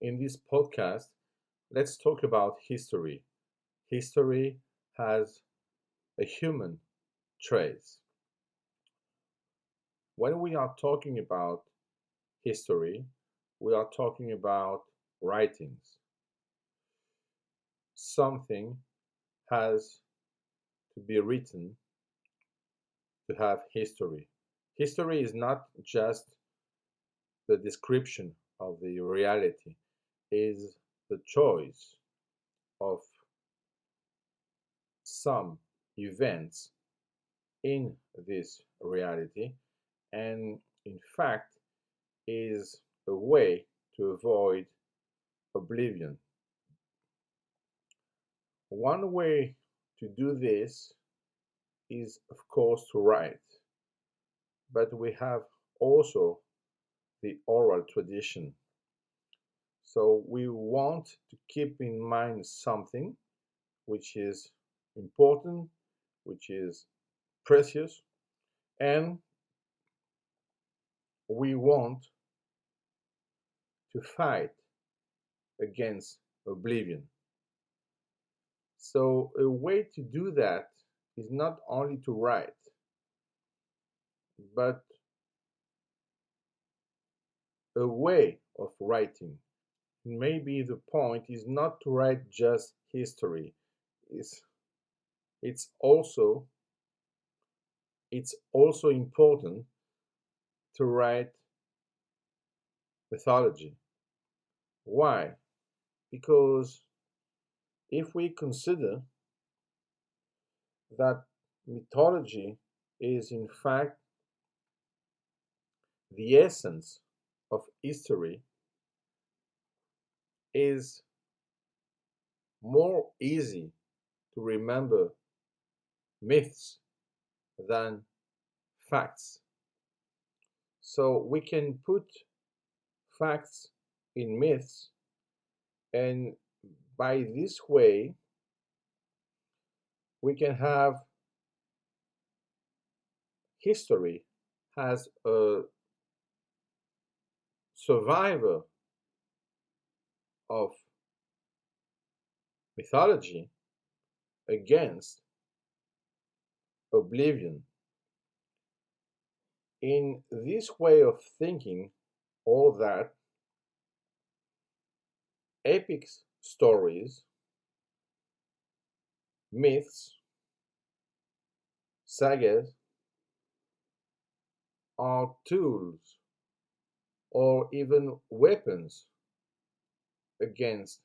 In this podcast, let's talk about history. History has a human trace. When we are talking about history, we are talking about writings. Something has to be written to have history. History is not just the description of the reality, is the choice of some events in this reality, and in fact is a way to avoid oblivion. One way to do this is, of course, to write, but we have also the oral tradition. So we want to keep in mind something which is important, which is precious, and we want to fight against oblivion. So, a way to do that is not only to write, but a way of writing. Maybe the point is not to write just history. It's, it's also it's also important to write mythology. Why? Because if we consider that mythology is in fact the essence of history, is more easy to remember myths than facts. So we can put facts in myths, and by this way, we can have history as a survivor of mythology against oblivion. In this way of thinking, all that epic stories, myths, sagas are tools or even weapons against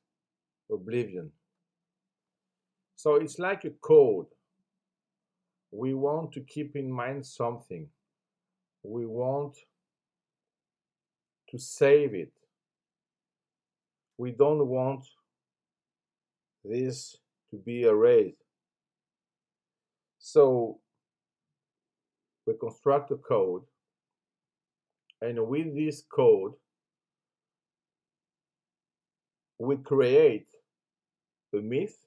oblivion. So it's like a code. We want to keep in mind something. We want to save it. We don't want this to be erased. So we construct a code, and with this code, we create a myth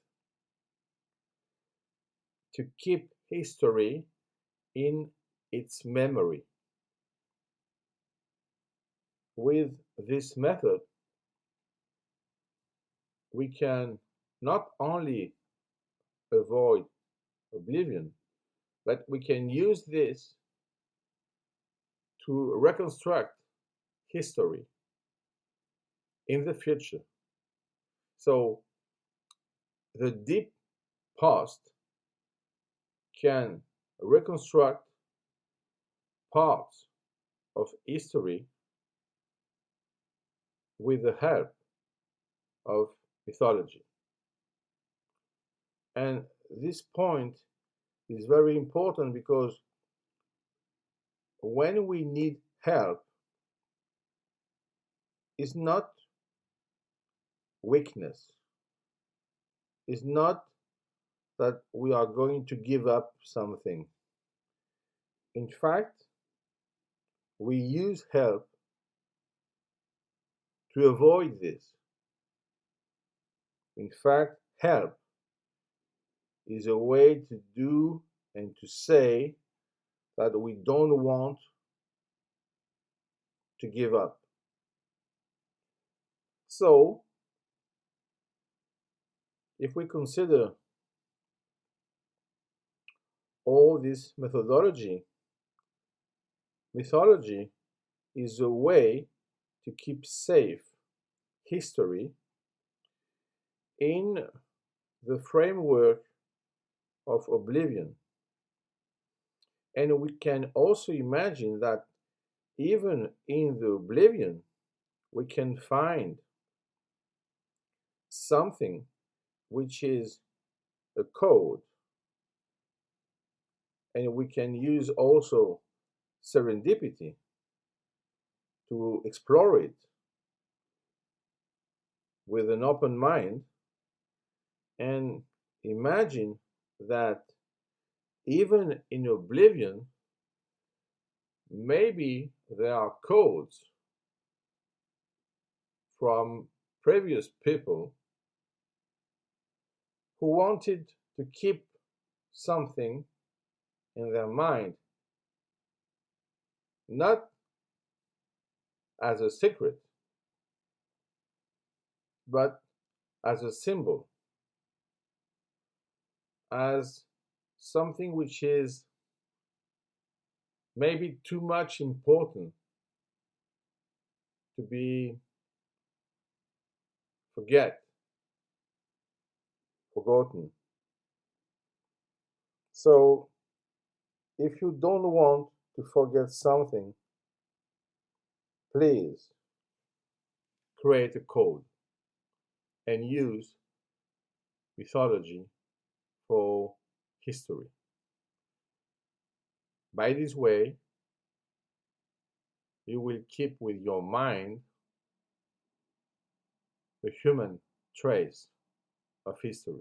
to keep history in its memory. With this method, we can not only avoid oblivion, but we can use this to reconstruct history in the future. So the deep past can reconstruct parts of history with the help of mythology. And this point is very important because when we need help, it's not weakness, it's not that we are going to give up something. In fact, we use help to avoid this. In fact, help is a way to do and to say that we don't want to give up. So, if we consider all this methodology, mythology is a way to keep safe history in the framework of oblivion. And we can also imagine that even in the oblivion, we can find something which is a code, and we can use also serendipity to explore it with an open mind and imagine that even in oblivion, maybe there are codes from previous people who wanted to keep something in their mind, not as a secret, but as a symbol, as something which is maybe too much important to be forgotten. So if you don't want to forget something, please create a code and use mythology for history. By this way, you will keep with your mind the human trace of history.